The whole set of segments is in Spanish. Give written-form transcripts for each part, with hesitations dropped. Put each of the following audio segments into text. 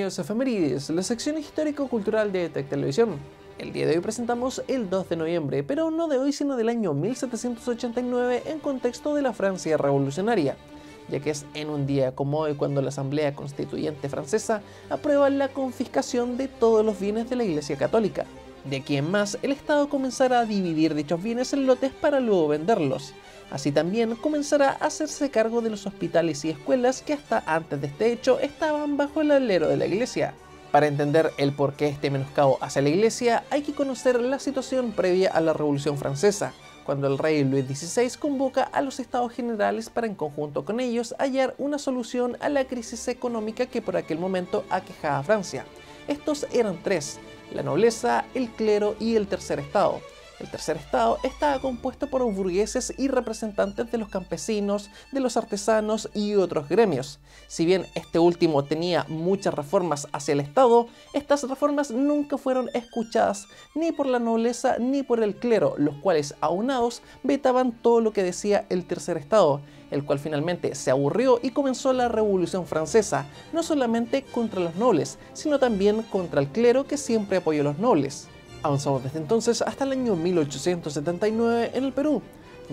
Bienvenidos a Efemérides, la sección histórico-cultural de Tech Televisión. El día de hoy presentamos el 2 de noviembre, pero no de hoy sino del año 1789 en contexto de la Francia revolucionaria, ya que es en un día como hoy cuando la Asamblea Constituyente francesa aprueba la confiscación de todos los bienes de la Iglesia Católica. De aquí en más, el Estado comenzará a dividir dichos bienes en lotes para luego venderlos. Así también comenzará a hacerse cargo de los hospitales y escuelas que hasta antes de este hecho estaban bajo el alero de la Iglesia. Para entender el porqué de este menoscabo hacia la Iglesia, hay que conocer la situación previa a la Revolución Francesa, cuando el rey Luis XVI convoca a los Estados Generales para en conjunto con ellos hallar una solución a la crisis económica que por aquel momento aquejaba a Francia. Estos eran tres: la nobleza, el clero y el tercer estado. El tercer estado estaba compuesto por burgueses y representantes de los campesinos, de los artesanos y otros gremios. Si bien este último tenía muchas reformas hacia el Estado, estas reformas nunca fueron escuchadas ni por la nobleza ni por el clero, los cuales aunados vetaban todo lo que decía el tercer estado, el cual finalmente se aburrió y comenzó la Revolución Francesa, no solamente contra los nobles, sino también contra el clero que siempre apoyó a los nobles. Avanzamos desde entonces hasta el año 1879 en el Perú,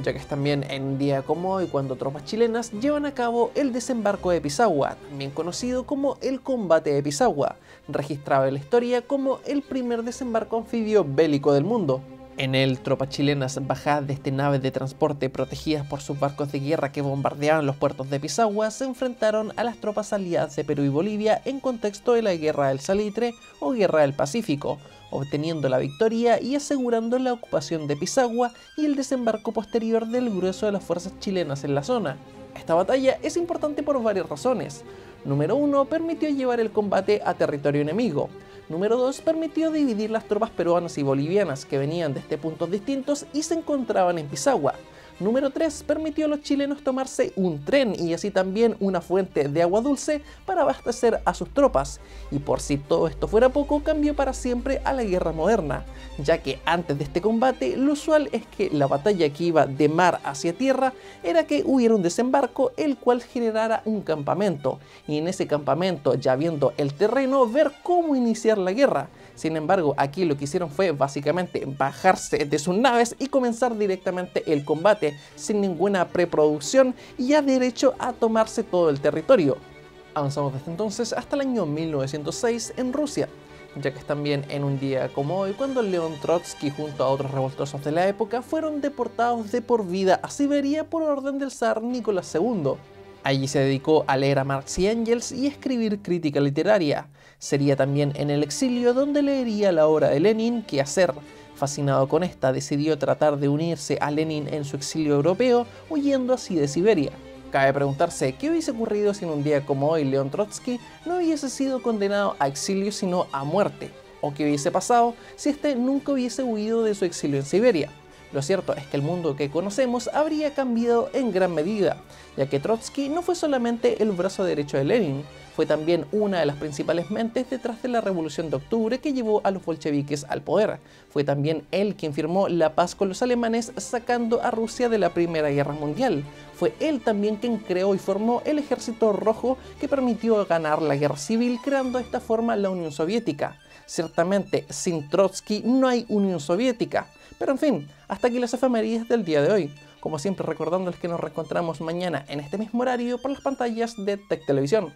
ya que es también en un día como hoy cuando tropas chilenas llevan a cabo el desembarco de Pisagua, también conocido como el combate de Pisagua, registrado en la historia como el primer desembarco anfibio bélico del mundo. En él, tropas chilenas bajadas desde naves de transporte protegidas por sus barcos de guerra que bombardeaban los puertos de Pisagua se enfrentaron a las tropas aliadas de Perú y Bolivia en contexto de la Guerra del Salitre o Guerra del Pacífico, obteniendo la victoria y asegurando la ocupación de Pisagua y el desembarco posterior del grueso de las fuerzas chilenas en la zona. Esta batalla es importante por varias razones. Número 1, permitió llevar el combate a territorio enemigo. Número 2, permitió dividir las tropas peruanas y bolivianas que venían desde puntos distintos y se encontraban en Pisagua. Número 3, permitió a los chilenos tomarse un tren y así también una fuente de agua dulce para abastecer a sus tropas. Y por si todo esto fuera poco, cambió para siempre a la guerra moderna, ya que antes de este combate lo usual es que la batalla que iba de mar hacia tierra era que hubiera un desembarco el cual generara un campamento, y en ese campamento, ya viendo el terreno, ver cómo iniciar la guerra. Sin embargo, aquí lo que hicieron fue básicamente bajarse de sus naves y comenzar directamente el combate, sin ninguna preproducción y ya derecho a tomarse todo el territorio. Avanzamos desde entonces hasta el año 1906 en Rusia, ya que es también en un día como hoy cuando León Trotsky junto a otros revoltosos de la época fueron deportados de por vida a Siberia por orden del zar Nicolás II. Allí se dedicó a leer a Marx y Engels y escribir crítica literaria. Sería también en el exilio donde leería la obra de Lenin, que hacer. Fascinado con esta, decidió tratar de unirse a Lenin en su exilio europeo, huyendo así de Siberia. Cabe preguntarse qué hubiese ocurrido si en un día como hoy León Trotsky no hubiese sido condenado a exilio sino a muerte, o qué hubiese pasado si este nunca hubiese huido de su exilio en Siberia. Lo cierto es que el mundo que conocemos habría cambiado en gran medida, ya que Trotsky no fue solamente el brazo derecho de Lenin, fue también una de las principales mentes detrás de la Revolución de Octubre que llevó a los bolcheviques al poder. Fue también él quien firmó la paz con los alemanes sacando a Rusia de la Primera Guerra Mundial. Fue él también quien creó y formó el Ejército Rojo que permitió ganar la guerra civil, creando de esta forma la Unión Soviética. Ciertamente, sin Trotsky no hay Unión Soviética. Pero en fin, hasta aquí las efemérides del día de hoy. Como siempre, recordándoles que nos reencontramos mañana en este mismo horario por las pantallas de Tech Televisión.